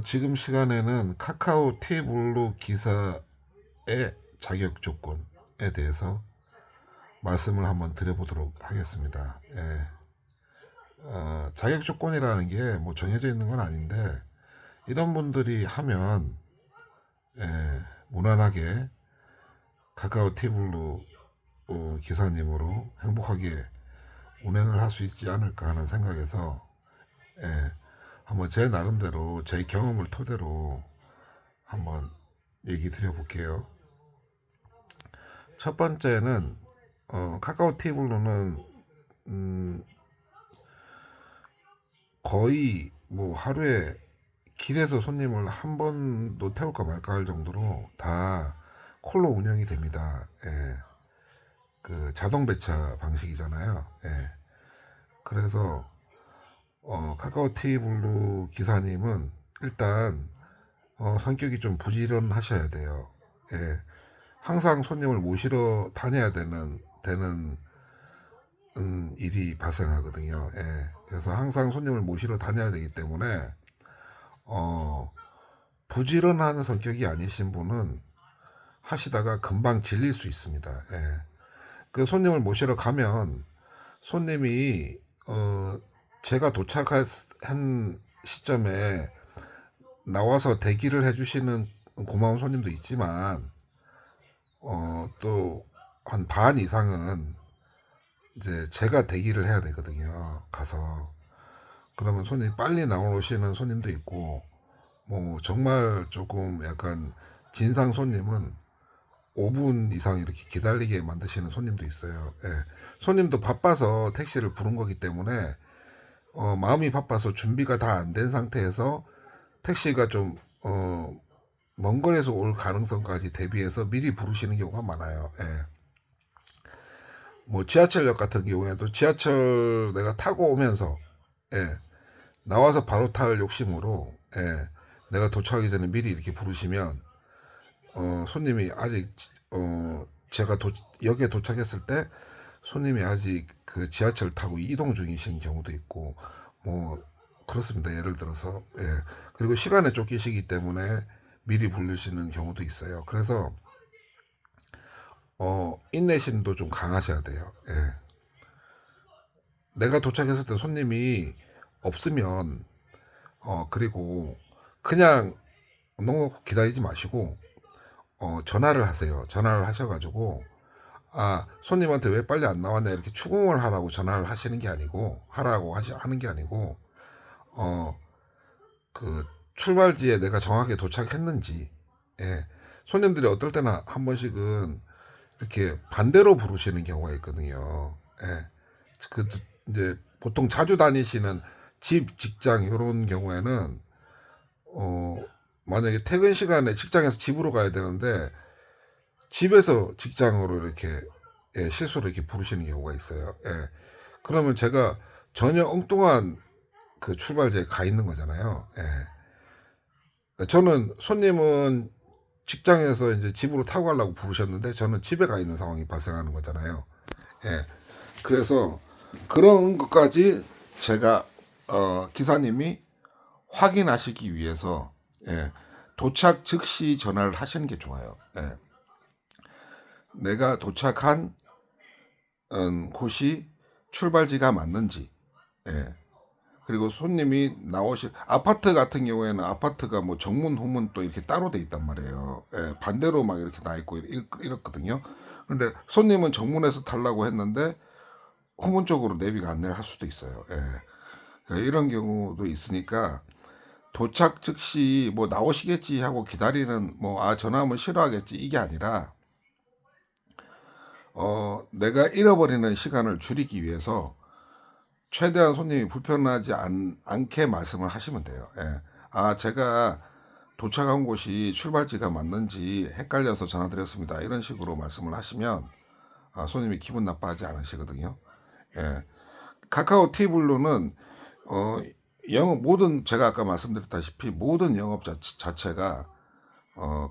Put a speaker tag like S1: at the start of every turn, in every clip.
S1: 지금 시간에는 카카오 티블루 기사의 자격 조건에 대해서 말씀을 한번 드려보도록 하겠습니다. 예. 자격 조건이라는 게 뭐 정해져 있는 건 아닌데, 이런 분들이 하면, 예, 무난하게 카카오 티블루 기사님으로 행복하게 운행을 할 수 있지 않을까 하는 생각에서, 예, 한번 제 나름대로 제 경험을 토대로 한번 얘기 드려볼게요. 첫 번째는 카카오 티블루는 거의 뭐 하루에 길에서 손님을 한 번도 태울까 말까 할 정도로 다 콜로 운영이 됩니다. 예. 그 자동 배차 방식이잖아요. 예. 그래서 카카오 티블루 기사님은 일단 성격이 좀 부지런하셔야 돼요. 예. 항상 손님을 모시러 다녀야 되는 일이 발생하거든요. 예. 그래서 항상 손님을 모시러 다녀야 되기 때문에 어, 부지런한 성격이 아니신 분은 하시다가 금방 질릴 수 있습니다. 예. 그 손님을 모시러 가면 손님이 제가 도착한 시점에 나와서 대기를 해주시는 고마운 손님도 있지만 또 한 반 이상은 이제 제가 대기를 해야 되거든요. 가서 그러면 손님 빨리 나오시는 손님도 있고 뭐 정말 조금 약간 진상 손님은 5분 이상 이렇게 기다리게 만드시는 손님도 있어요. 예. 손님도 바빠서 택시를 부른 거기 때문에 마음이 바빠서 준비가 다 안 된 상태에서 택시가 좀 먼 거리에서 올 가능성까지 대비해서 미리 부르시는 경우가 많아요. 예. 뭐 지하철역 같은 경우에도 지하철 내가 타고 오면서 예. 나와서 바로 탈 욕심으로 예. 내가 도착하기 전에 미리 이렇게 부르시면 손님이 아직 제가 역에 도착했을 때 손님이 아직 그 지하철 타고 이동 중이신 경우도 있고 뭐 그렇습니다. 예를 들어서 예. 그리고 시간에 쫓기시기 때문에 미리 부르시는 경우도 있어요. 그래서 인내심도 좀 강하셔야 돼요. 예. 내가 도착했을 때 손님이 없으면 그리고 그냥 넉넉 기다리지 마시고 전화를 하세요. 전화를 하셔가지고 손님한테 왜 빨리 안 나왔냐 이렇게 추궁을 하라고 전화를 하시는 게 아니고 하는 게 아니고 그 출발지에 내가 정확하게 도착했는지 예. 손님들이 어떨 때나 한 번씩은 이렇게 반대로 부르시는 경우가 있거든요. 예. 그 이제 보통 자주 다니시는 집, 직장 이런 경우에는 만약에 퇴근 시간에 직장에서 집으로 가야 되는데 집에서 직장으로 이렇게 실수로 이렇게 부르시는 경우가 있어요. 예. 그러면 제가 전혀 엉뚱한 그 출발지에 가 있는 거잖아요. 저는 손님은 직장에서 이제 집으로 타고 가려고 부르셨는데 저는 집에 가 있는 상황이 발생하는 거잖아요. 예. 그래서 그런 것까지 제가 기사님이 확인하시기 위해서 예. 도착 즉시 전화를 하시는 게 좋아요. 예. 내가 도착한 곳이 출발지가 맞는지 예. 그리고 손님이 나오실 아파트 같은 경우에는 아파트가 뭐 정문 후문 또 이렇게 따로 돼 있단 말이에요. 예, 반대로 막 이렇게 나 있고 이렇거든요. 근데 손님은 정문에서 타려고 했는데 후문 쪽으로 내비가 안내를 할 수도 있어요. 예. 이런 경우도 있으니까 도착 즉시 뭐 나오시겠지 하고 기다리는 뭐 전화하면 싫어하겠지 이게 아니라 내가 잃어버리는 시간을 줄이기 위해서 최대한 손님이 불편하지 않게 말씀을 하시면 돼요. 예. 제가 도착한 곳이 출발지가 맞는지 헷갈려서 전화드렸습니다. 이런 식으로 말씀을 하시면 손님이 기분 나빠하지 않으시거든요. 예. 카카오 티블루는 영업 모든 제가 아까 말씀드렸다시피 모든 영업 자체가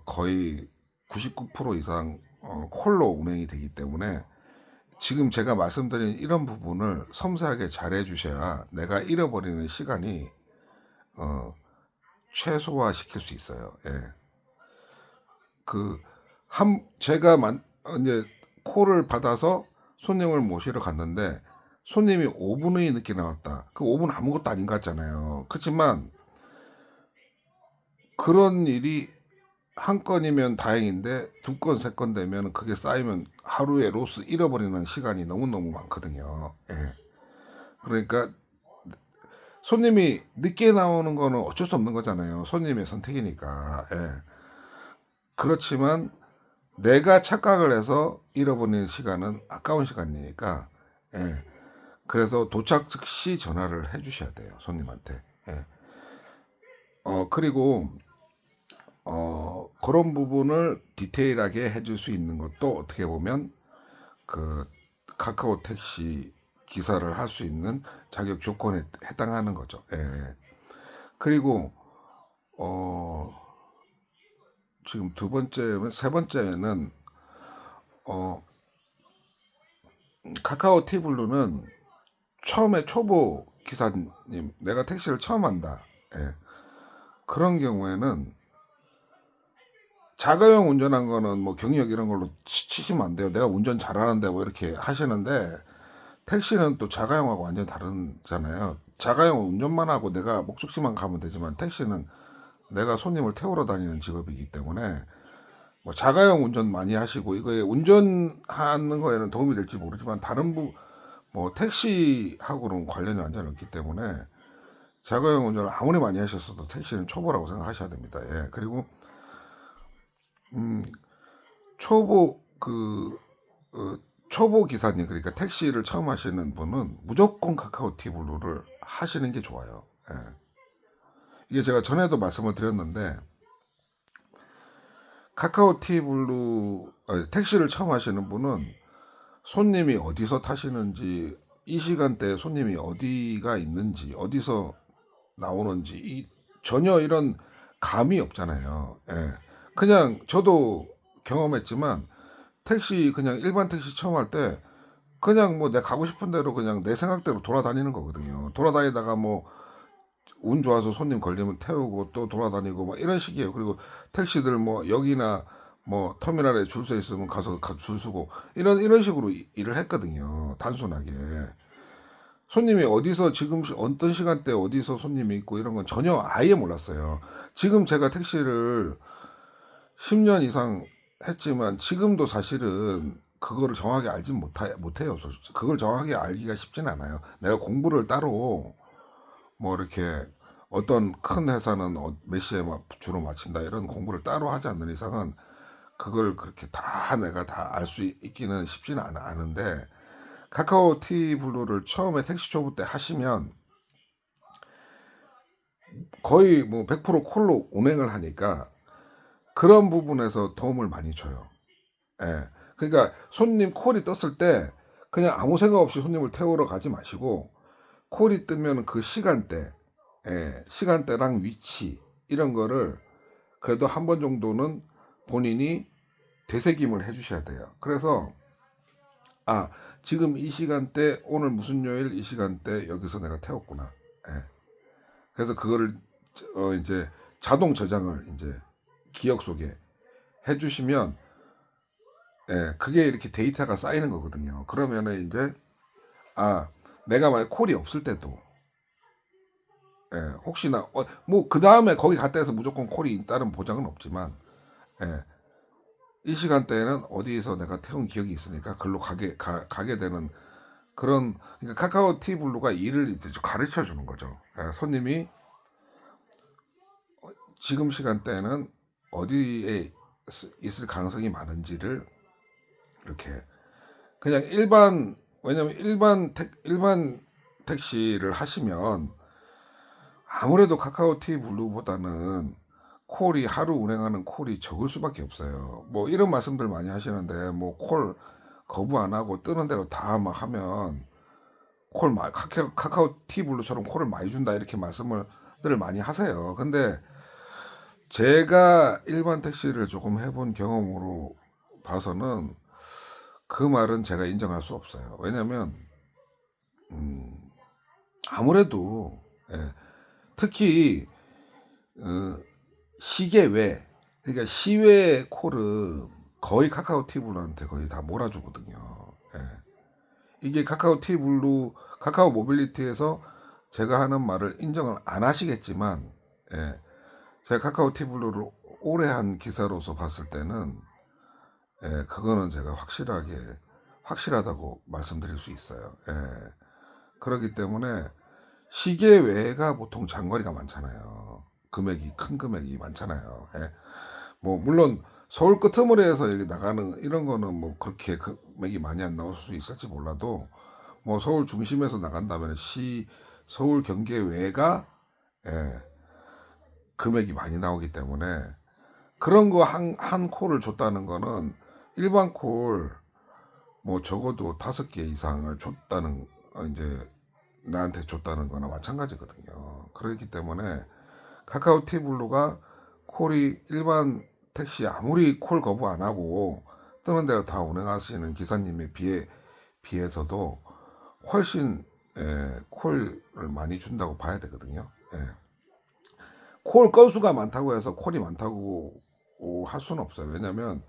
S1: 거의 99% 이상 콜로 운행이 되기 때문에 지금 제가 말씀드린 이런 부분을 섬세하게 잘 해주셔야 내가 잃어버리는 시간이 최소화 시킬 수 있어요. 예. 제가 이제 콜을 받아서 손님을 모시러 갔는데 손님이 5분이 늦게 나왔다. 그 5분 아무것도 아닌 것 같잖아요. 그렇지만 그런 일이 한 건이면 다행인데 두 건, 세 건 되면 그게 쌓이면 하루에 로스 잃어버리는 시간이 너무너무 많거든요. 예. 그러니까 손님이 늦게 나오는 거는 어쩔 수 없는 거잖아요. 손님의 선택이니까. 예. 그렇지만 내가 착각을 해서 잃어버리는 시간은 아까운 시간이니까. 예. 그래서 도착 즉시 전화를 해 주셔야 돼요. 손님한테. 예. 그리고 그런 부분을 디테일하게 해줄 수 있는 것도 어떻게 보면 그 카카오 택시 기사를 할 수 있는 자격 조건에 해당하는 거죠. 예. 그리고 어, 지금 두 번째, 세 번째는 어, 카카오 티블루는 처음에 초보 기사님, 내가 택시를 처음 한다. 예. 그런 경우에는 자가용 운전한 거는 뭐 경력 이런 걸로 치시면 안 돼요. 내가 운전 잘하는데 뭐 이렇게 하시는데 택시는 또 자가용하고 완전히 다르잖아요. 자가용은 운전만 하고 내가 목적지만 가면 되지만 택시는 내가 손님을 태우러 다니는 직업이기 때문에 뭐 자가용 운전 많이 하시고 이거에 운전하는 거에는 도움이 될지 모르지만 뭐 택시하고는 관련이 완전히 없기 때문에 자가용 운전을 아무리 많이 하셨어도 택시는 초보라고 생각하셔야 됩니다. 예. 그리고 음, 초보 초보 기사님, 그러니까 택시를 처음 하시는 분은 무조건 카카오 티블루를 하시는 게 좋아요. 예. 이게 제가 전에도 말씀을 드렸는데 카카오 티블루 택시를 처음 하시는 분은 손님이 어디서 타시는지, 이 시간대에 손님이 어디가 있는지, 어디서 나오는지 전혀 이런 감이 없잖아요. 예. 그냥 저도 경험했지만 택시, 그냥 일반 택시 처음 할 때 그냥 뭐 내가 가고 싶은 대로 그냥 내 생각대로 돌아다니는 거거든요. 돌아다니다가 뭐 운 좋아서 손님 걸리면 태우고 또 돌아다니고 뭐 이런 식이에요. 그리고 택시들 뭐 여기나 뭐 터미널에 줄 서 있으면 가서 줄 서고 이런 식으로 일을 했거든요. 단순하게. 손님이 어디서 지금 어떤 시간대 어디서 손님이 있고 이런 건 전혀 아예 몰랐어요. 지금 제가 택시를 10년 이상 했지만 지금도 사실은 그거를 정확히 알진 못해요. 그걸 정확히 알기가 쉽진 않아요. 내가 공부를 따로 뭐 이렇게 어떤 큰 회사는 몇 시에 주로 마친다 이런 공부를 따로 하지 않는 이상은 그걸 그렇게 다 내가 다 알 수 있기는 쉽지는 않은데 카카오 티 블루를 처음에 택시 초보 때 하시면 거의 뭐 100% 콜로 운행을 하니까 그런 부분에서 도움을 많이 줘요. 예. 그러니까 손님 콜이 떴을 때 그냥 아무 생각 없이 손님을 태우러 가지 마시고 콜이 뜨면 그 시간대, 시간대랑 위치 이런 거를 그래도 한 번 정도는 본인이 되새김을 해주셔야 돼요. 그래서 지금 이 시간대 오늘 무슨 요일 이 시간대 여기서 내가 태웠구나. 예. 그래서 그거를 이제 자동 저장을 이제 기억 속에 해주시면 그게 이렇게 데이터가 쌓이는 거거든요. 그러면은 이제 내가 만약 콜이 없을 때도 혹시나 뭐 그 다음에 거기 갔다 해서 무조건 콜이 있다는 보장은 없지만 예, 이 시간대에는 어디에서 내가 태운 기억이 있으니까 글로 가게 되는 그런, 그러니까 카카오 티 블루가 일을 이제 가르쳐 주는 거죠. 손님이 지금 시간대에는 어디에 있을 가능성이 많은지를 이렇게 그냥 왜냐면 일반 택시를 하시면 아무래도 카카오 티 블루보다는 콜이 하루 운행하는 콜이 적을 수밖에 없어요. 뭐 이런 말씀들 많이 하시는데 뭐 콜 거부 안 하고 뜨는 대로 다 막 하면 카카오 티 블루처럼 콜을 많이 준다 이렇게 말씀을 많이 하세요. 근데 제가 일반 택시를 조금 해본 경험으로 봐서는 그 말은 제가 인정할 수 없어요. 왜냐면 아무래도 예, 특히 어, 시계 외, 그러니까 시외 콜을 거의 카카오 티블루한테 거의 다 몰아주거든요. 예. 이게 카카오 티블루, 카카오 모빌리티에서 제가 하는 말을 인정을 안 하시겠지만, 예. 제가 카카오 티블루를 오래 한 기사로서 봤을 때는, 예, 그거는 제가 확실하다고 말씀드릴 수 있어요. 예. 그렇기 때문에 시계 외가 보통 장거리가 많잖아요. 큰 금액이 많잖아요. 예. 뭐 물론 서울 끄트머리에서 여기 나가는 이런 거는 뭐 그렇게 금액이 많이 안 나올 수 있을지 몰라도 뭐 서울 중심에서 나간다면 서울 경계 외가 예, 금액이 많이 나오기 때문에 그런 거 한 콜을 줬다는 거는 일반 콜 뭐 적어도 5개 이상을 줬다는 이제 나한테 줬다는 거나 마찬가지거든요. 그렇기 때문에 카카오 티블루가 콜이 일반 택시 아무리 콜 거부 안 하고 뜨는 대로 다 운행하시는 기사님에 비해서도 훨씬 콜을 많이 준다고 봐야 되거든요. 예. 콜 건수가 많다고 해서 콜이 많다고 할 수는 없어요. 왜냐면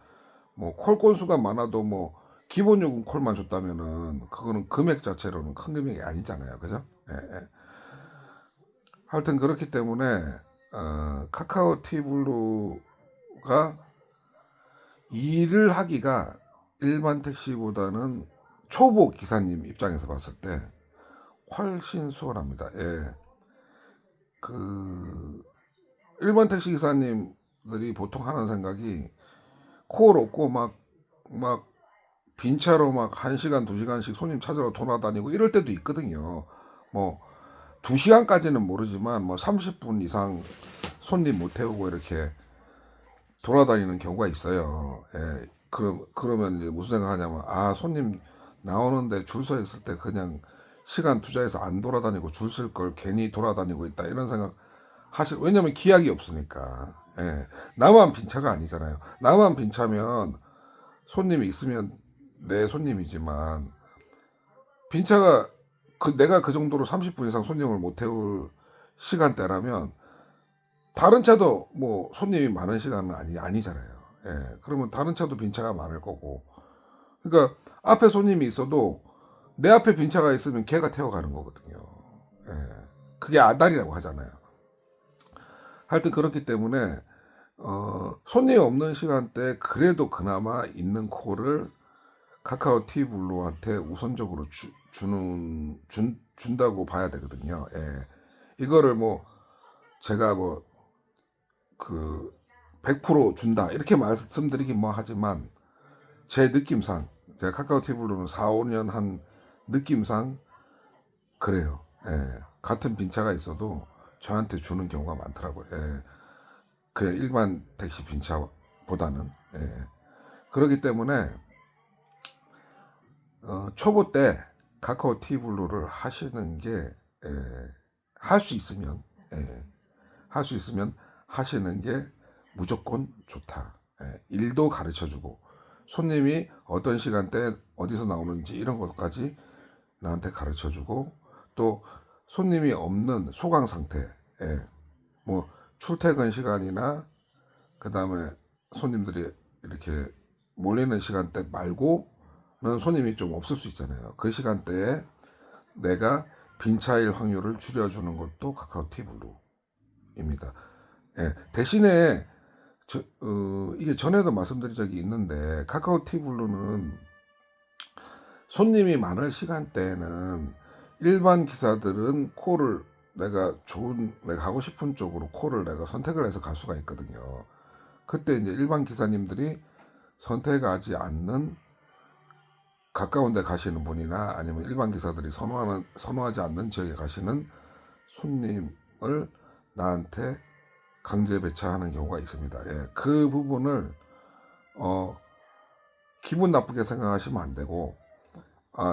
S1: 뭐 콜 건수가 많아도 뭐 기본 요금 콜만 줬다면은 그거는 금액 자체로는 큰 금액이 아니잖아요. 그죠? 예, 예. 하여튼 그렇기 때문에 카카오 티블루가 일을 하기가 일반 택시보다는 초보 기사님 입장에서 봤을 때 훨씬 수월합니다. 예. 그 일반 택시 기사님들이 보통 하는 생각이 콜 없고 막 빈차로 막 1시간, 2시간씩 손님 찾으러 돌아다니고 이럴 때도 있거든요. 뭐 2시간까지는 모르지만 뭐 30분 이상 손님 못 태우고 이렇게 돌아다니는 경우가 있어요. 예. 그러면 이제 무슨 생각하냐면 아 손님 나오는데 줄 서 있을 때 그냥 시간 투자해서 안 돌아다니고 줄 쓸 걸 괜히 돌아다니고 있다 이런 생각 왜냐면 기약이 없으니까. 예. 나만 빈차가 아니잖아요. 나만 빈차면 손님이 있으면 내 손님이지만 빈차가 내가 그 정도로 30분 이상 손님을 못 태울 시간대라면 다른 차도 뭐 손님이 많은 시간은 아니잖아요. 예. 그러면 다른 차도 빈차가 많을 거고. 그러니까 앞에 손님이 있어도 내 앞에 빈차가 있으면 걔가 태워가는 거거든요. 예. 그게 아다리라고 하잖아요. 하여튼 그렇기 때문에 손님이 없는 시간대 그래도 그나마 있는 콜을 카카오 티블루한테 우선적으로 준다고 봐야 되거든요. 예. 이거를 뭐 제가 뭐 그 100% 준다 이렇게 말씀드리긴 뭐 하지만 제 느낌상 제가 카카오 티블루는 4, 5년 한 느낌상 그래요. 예. 같은 빈차가 있어도 저한테 주는 경우가 많더라고요. 예. 그 일반 택시 빈차보다는 예. 그렇기 때문에 초보 때 카카오 티블루를 하시는 게 할 수 있으면 할 수 있으면 하시는 게 무조건 좋다. 일도 가르쳐주고 손님이 어떤 시간대 어디서 나오는지 이런 것까지 나한테 가르쳐주고 또 손님이 없는 소강 상태, 뭐 출퇴근 시간이나 그 다음에 손님들이 이렇게 몰리는 시간대 말고는 손님이 좀 없을 수 있잖아요. 그 시간대에 내가 빈차일 확률을 줄여주는 것도 카카오 티블루입니다. 예, 대신에 이게 전에도 말씀드린 적이 있는데 카카오 티블루는 손님이 많을 시간대에는 일반 기사들은 콜을 내가 가고 싶은 쪽으로 콜을 내가 선택을 해서 갈 수가 있거든요. 그때 이제 일반 기사님들이 선택하지 않는 가까운 데 가시는 분이나 아니면 일반 기사들이 선호하지 않는 지역에 가시는 손님을 나한테 강제 배차하는 경우가 있습니다. 예, 그 부분을 기분 나쁘게 생각하시면 안 되고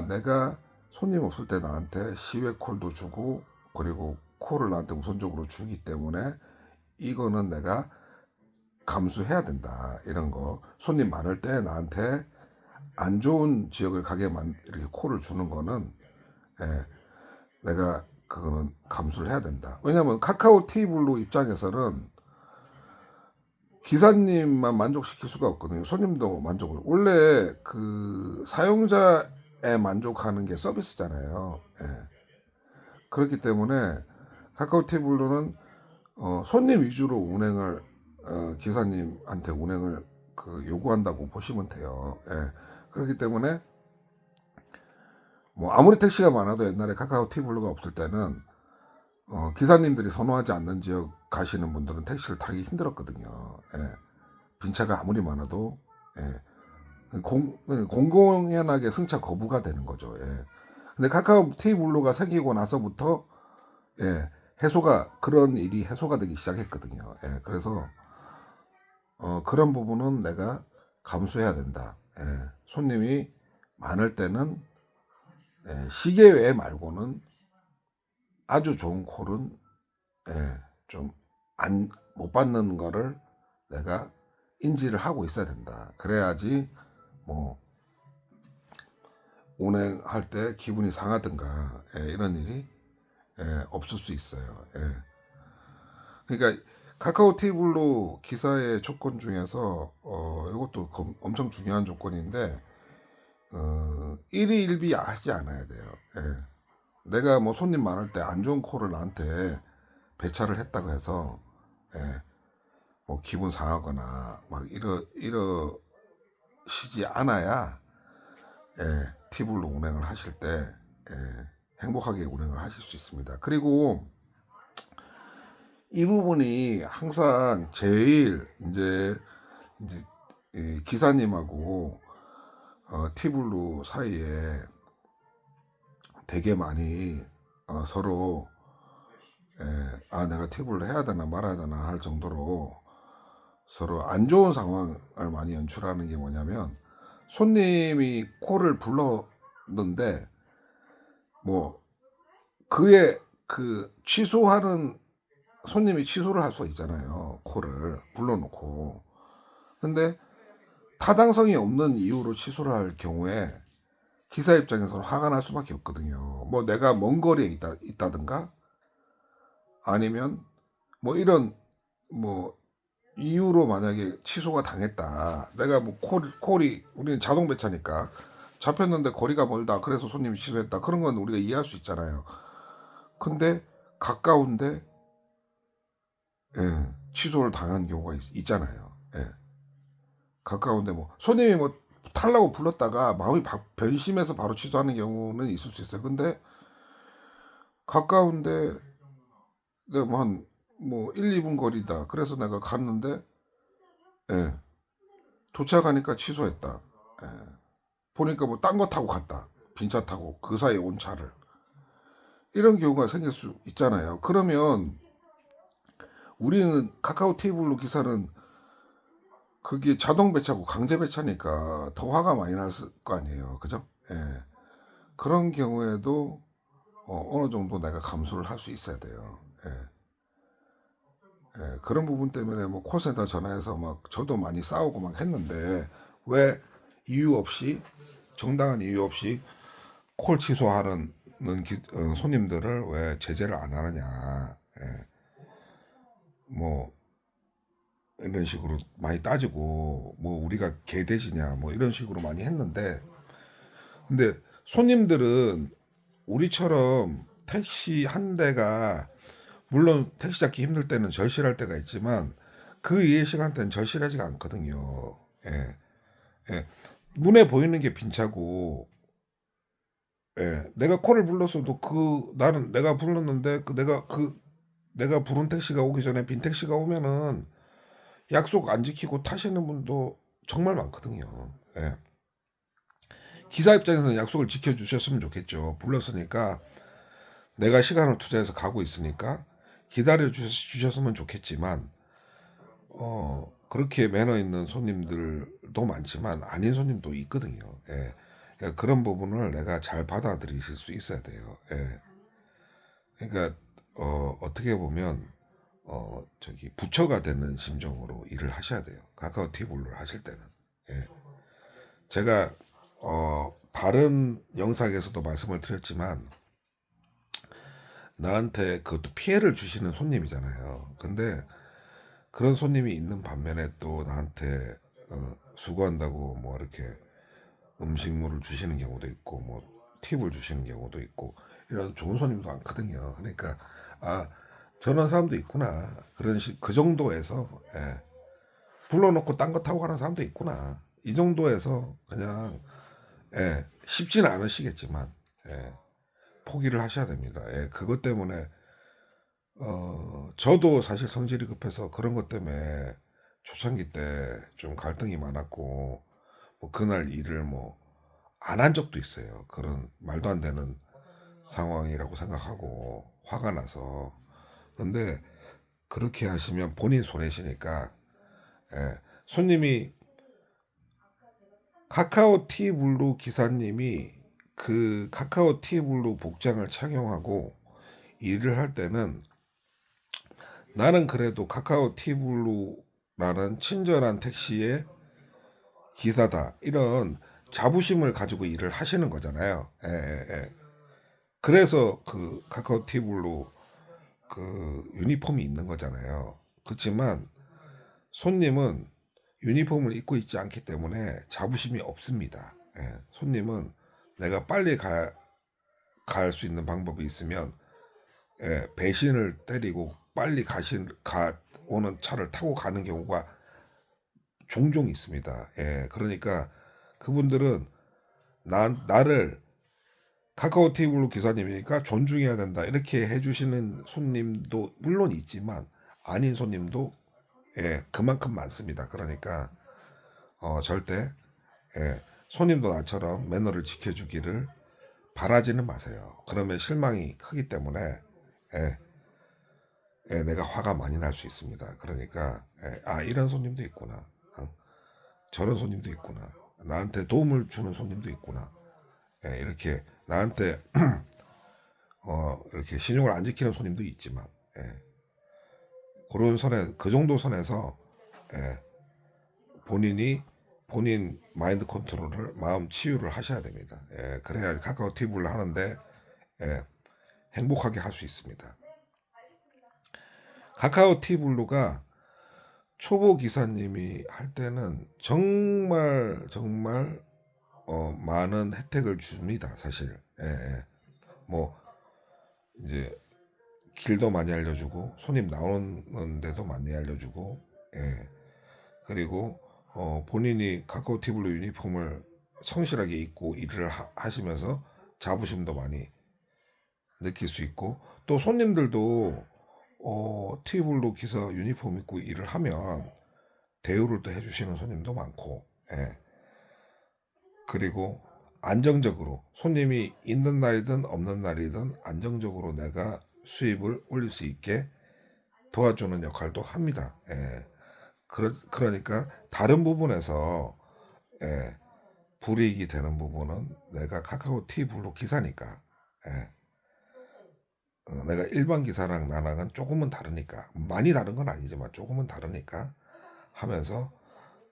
S1: 내가 손님 없을 때 나한테 시외 콜도 주고 그리고 콜을 나한테 우선적으로 주기 때문에 이거는 내가 감수해야 된다. 이런 거 손님 많을 때 나한테 안 좋은 지역을 가게만 이렇게 콜을 주는 거는 예, 내가 그거는 감수를 해야 된다. 왜냐하면 카카오 티블루 입장에서는 기사님만 만족시킬 수가 없거든요. 손님도 만족을. 원래 그 사용자에 만족하는 게 서비스잖아요. 예. 그렇기 때문에 카카오 티블루는 손님 위주로 운행을 기사님한테 운행을 그 요구한다고 보시면 돼요. 예. 그렇기 때문에 뭐 아무리 택시가 많아도 옛날에 카카오 티블루가 없을 때는 기사님들이 선호하지 않는 지역 가시는 분들은 택시를 타기 힘들었거든요. 예. 빈차가 아무리 많아도 예. 공공연하게 승차 거부가 되는 거죠. 예. 근데 카카오 티블루가 생기고 나서부터 예, 해소가 그런 일이 해소가 되기 시작했거든요. 예. 그래서 그런 부분은 내가 감수해야 된다. 예. 손님이 많을 때는 시계 외 말고는 아주 좋은 콜은 좀 못 받는 거를 내가 인지를 하고 있어야 된다. 그래야지 뭐 운행할 때 기분이 상하든가 이런 일이 없을 수 있어요. 그러니까 카카오 티블루 기사의 조건 중에서 이것도 엄청 중요한 조건인데 1위 1비 하지 않아야 돼요. 내가 뭐 손님 많을 때 안 좋은 콜을 나한테 배차를 했다고 해서 뭐 기분 상하거나 막 이러시지 않아야 티블로 운행을 하실 때 행복하게 운행을 하실 수 있습니다. 그리고 이 부분이 항상 제일 이제 이 기사님하고 티블루 사이에 되게 많이 서로 내가 팁을 해야 되나 말아야 되나 할 정도로 서로 안 좋은 상황을 많이 연출하는 게 뭐냐면 손님이 콜을 불렀는데 뭐 그의 그 취소하는 손님이 취소를 할 수 있잖아요. 콜을 불러놓고. 근데 타당성이 없는 이유로 취소를 할 경우에 기사 입장에서는 화가 날 수밖에 없거든요. 뭐 내가 먼 거리에 있다든가 아니면 뭐 이런 뭐 이유로 만약에 취소가 당했다. 내가 뭐 콜이 우리는 자동 배차니까 잡혔는데 거리가 멀다. 그래서 손님이 취소했다. 그런 건 우리가 이해할 수 있잖아요. 근데 가까운데 취소를 당한 경우가 있잖아요. 가까운데 뭐 손님이 뭐 타려고 불렀다가 마음이 변심해서 바로 취소하는 경우는 있을 수 있어요. 근데 가까운데 내가 뭐 1, 2분 거리다. 그래서 내가 갔는데 예, 도착하니까 취소했다. 예, 보니까 뭐 딴 거 타고 갔다. 빈차 타고 그 사이에 온 차를. 이런 경우가 생길 수 있잖아요. 그러면 우리는 카카오 테이블로 기사는 그게 자동 배차고 강제 배차니까 더 화가 많이 날 거 아니에요. 그죠? 예. 그런 경우에도 어느 정도 내가 감수를 할 수 있어야 돼요. 그런 부분 때문에 뭐 콜센터 전화해서 막 저도 많이 싸우고 막 했는데 왜 이유 없이 정당한 이유 없이 콜 취소하는 손님들을 왜 제재를 안 하느냐. 뭐 이런 식으로 많이 따지고 뭐 우리가 개돼지냐 뭐 이런 식으로 많이 했는데 근데 손님들은 우리처럼 택시 한 대가 물론 택시 잡기 힘들 때는 절실할 때가 있지만 그 이해 시간대는 절실하지가 않거든요. 예, 예. 눈에 보이는 게 빈차고 내가 콜을 불렀어도 나는 내가 불렀는데 내가 부른 택시가 오기 전에 빈 택시가 오면은 약속 안 지키고 타시는 분도 정말 많거든요. 기사 입장에서는 약속을 지켜주셨으면 좋겠죠. 불렀으니까 내가 시간을 투자해서 가고 있으니까 기다려 주셨으면 좋겠지만 그렇게 매너 있는 손님들도 많지만 아닌 손님도 있거든요. 그러니까 그런 부분을 내가 잘 받아들이실 수 있어야 돼요. 그러니까 어떻게 보면 부처가 되는 심정으로 일을 하셔야 돼요. 카카오 티블루를 하실 때는. 제가 다른 영상에서도 말씀을 드렸지만 나한테 그것도 피해를 주시는 손님이잖아요. 근데 그런 손님이 있는 반면에 또 나한테 수고한다고 뭐 이렇게 음식물을 주시는 경우도 있고 뭐 팁을 주시는 경우도 있고 이런 좋은 손님도 많거든요. 그러니까 아 저런 사람도 있구나 그런 그 정도에서 불러놓고 딴 거 타고 가는 사람도 있구나 이 정도에서 그냥 쉽지는 않으시겠지만 포기를 하셔야 됩니다. 그것 때문에 저도 사실 성질이 급해서 그런 것 때문에 초창기 때 좀 갈등이 많았고 뭐 그날 일을 뭐 안 한 적도 있어요. 그런 말도 안 되는 상황이라고 생각하고 화가 나서. 근데 그렇게 하시면 본인 손해시니까 손님이 카카오 티블루 기사님이 그 카카오 티블루 복장을 착용하고 일을 할 때는 나는 그래도 카카오 티블루라는 친절한 택시의 기사다 이런 자부심을 가지고 일을 하시는 거잖아요. 그래서 그 카카오 티블루 그 유니폼이 있는 거잖아요. 그렇지만 손님은 유니폼을 입고 있지 않기 때문에 자부심이 없습니다. 손님은 내가 빨리 갈 수 있는 방법이 있으면 배신을 때리고 빨리 오는 차를 타고 가는 경우가 종종 있습니다. 그러니까 그분들은 나를 카카오 테이블로 기사님이니까 존중해야 된다 이렇게 해주시는 손님도 물론 있지만 아닌 손님도 그만큼 많습니다. 그러니까 절대 손님도 나처럼 매너를 지켜주기를 바라지는 마세요. 그러면 실망이 크기 때문에 내가 화가 많이 날 수 있습니다. 그러니까 이런 손님도 있구나. 저런 손님도 있구나. 나한테 도움을 주는 손님도 있구나. 이렇게 나한테 이렇게 신용을 안 지키는 손님도 있지만 그런 선에 그 정도 선에서 본인 마인드 컨트롤을 마음 치유를 하셔야 됩니다. 그래야 카카오 팁을 하는데 행복하게 할 수 있습니다. 카카오 티블루가 초보 기사님이 할 때는 정말 많은 혜택을 줍니다. 사실 뭐 이제 길도 많이 알려주고 손님 나오는 데도 많이 알려주고 그리고 본인이 카카오 티블루 유니폼을 성실하게 입고 일을 하시면서 자부심도 많이 느낄 수 있고 또 손님들도 티블루 기사 유니폼 입고 일을 하면 대우를 또 해주시는 손님도 많고 그리고 안정적으로 손님이 있는 날이든 없는 날이든 안정적으로 내가 수입을 올릴 수 있게 도와주는 역할도 합니다. 그러니까 다른 부분에서 불이익이 되는 부분은 내가 카카오 티블루 기사니까 내가 일반 기사랑 나랑은 조금은 다르니까 많이 다른 건 아니지만 조금은 다르니까 하면서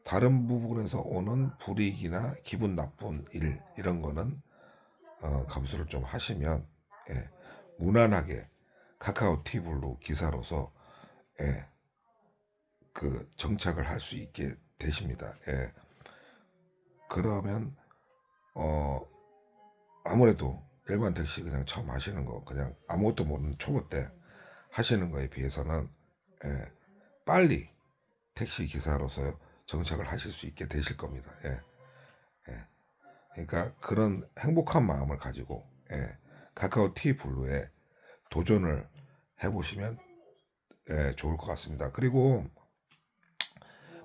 S1: 다른 부분에서 오는 불이익이나 기분 나쁜 일 이런 거는 감수를 좀 하시면 무난하게 카카오 티블루 기사로서 그 정착을 할 수 있게 되십니다. 그러면 아무래도 일반 택시 그냥 처음 하시는 거 그냥 아무것도 모르는 초보 때 하시는 거에 비해서는 빨리 택시 기사로서 정착을 하실 수 있게 되실 겁니다. 그러니까 그런 행복한 마음을 가지고 카카오 티블루에 도전을 해보시면 좋을 것 같습니다. 그리고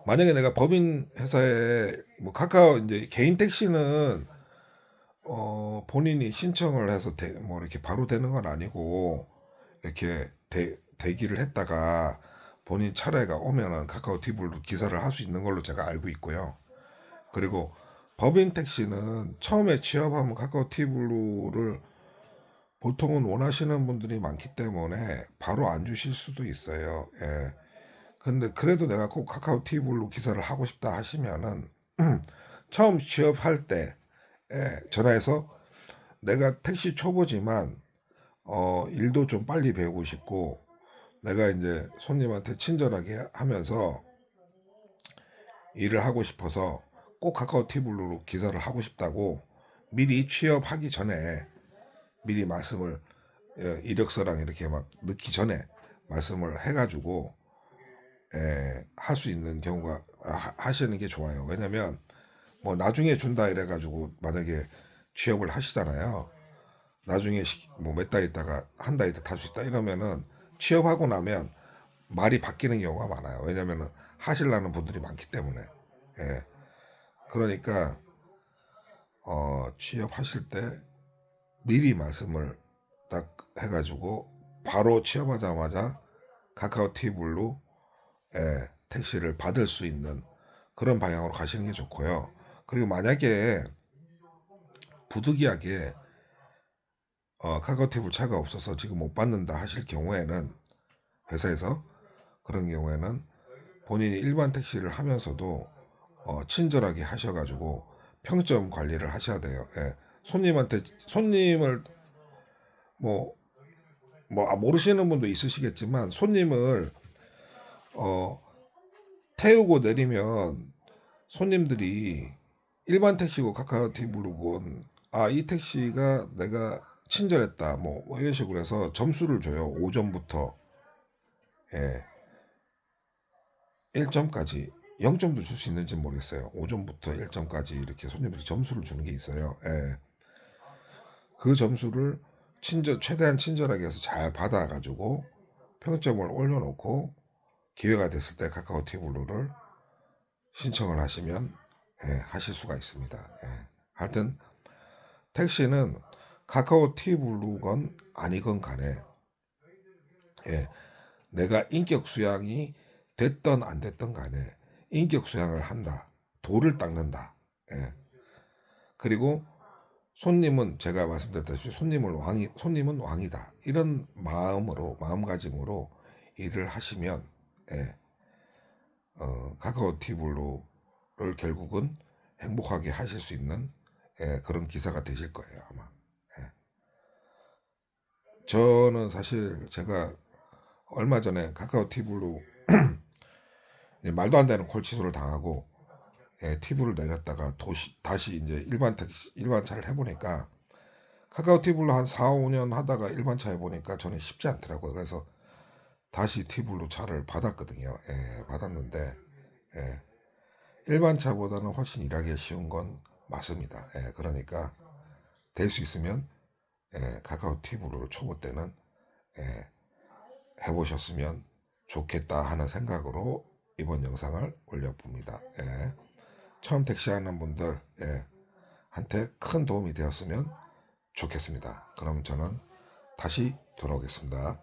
S1: 만약에 내가 법인 회사에 뭐 카카오 이제 개인 택시는 본인이 신청을 해서 뭐 이렇게 바로 되는 건 아니고 이렇게 대기를 했다가 본인 차례가 오면은 카카오 티블루 기사를 할 수 있는 걸로 제가 알고 있고요. 그리고 법인 택시는 처음에 취업하면 카카오 티블루를 보통은 원하시는 분들이 많기 때문에 바로 안 주실 수도 있어요. 근데 그래도 내가 꼭 카카오 티블루 기사를 하고 싶다 하시면은 처음 취업할 때 전화해서 내가 택시 초보지만 일도 좀 빨리 배우고 싶고 내가 이제 손님한테 친절하게 하면서 일을 하고 싶어서 꼭 카카오티블루로 기사를 하고 싶다고 미리 취업하기 전에 미리 말씀을 이력서랑 이렇게 막 넣기 전에 말씀을 해가지고 할 수 있는 경우가 하시는 게 좋아요. 왜냐면 뭐 나중에 준다 이래가지고 만약에 취업을 하시잖아요. 나중에 뭐 몇 달 있다가 한 달 있다 탈 수 있다 이러면은 취업하고 나면 말이 바뀌는 경우가 많아요. 왜냐면은 하실라는 분들이 많기 때문에. 예. 그러니까 취업하실 때 미리 말씀을 딱 해가지고 바로 취업하자마자 카카오티블로 택시를 받을 수 있는 그런 방향으로 가시는 게 좋고요. 그리고 만약에 부득이하게 카카오티블 차가 없어서 지금 못 받는다 하실 경우에는 회사에서 그런 경우에는 본인이 일반 택시를 하면서도 친절하게 하셔가지고 평점 관리를 하셔야 돼요. 예. 손님을 뭐 모르시는 분도 있으시겠지만 손님을 태우고 내리면 손님들이 일반 택시고 카카오티블루건 이 택시가 내가 친절했다 뭐 이런 식으로 해서 점수를 줘요. 5점부터 1점까지 0점도 줄 수 있는지 모르겠어요. 5점부터 1점까지 이렇게 손님들이 점수를 주는 게 있어요. 그 점수를 최대한 친절하게 해서 잘 받아가지고 평점을 올려놓고 기회가 됐을 때 카카오티블루를 신청을 하시면 하실 수가 있습니다. 하여튼 택시는 카카오티블루건 아니건 간에 내가 인격 수양이 됐던 안 됐던 간에 인격 수양을 한다. 도를 닦는다. 그리고 손님은 제가 말씀드렸다시피 손님은 왕이다. 이런 마음가짐으로 일을 하시면 카카오티블루를 결국은 행복하게 하실 수 있는 그런 기사가 되실 거예요 아마. 저는 사실 제가 얼마 전에 카카오티블루 말도 안 되는 콜치소를 당하고 티브를 내렸다가 다시 이제 일반 차를 해보니까 카카오티블루 한 4, 5년 하다가 일반 차 해보니까 저는 쉽지 않더라고요. 그래서 다시 티블루 차를 받았거든요. 받았는데 일반 차보다는 훨씬 일하기 쉬운 건 맞습니다. 그러니까 될 수 있으면 카카오티블루를 초보 때는 해보셨으면 좋겠다 하는 생각으로 이번 영상을 올려봅니다. 처음 택시하는 분들 한테 큰 도움이 되었으면 좋겠습니다. 그럼 저는 다시 돌아오겠습니다.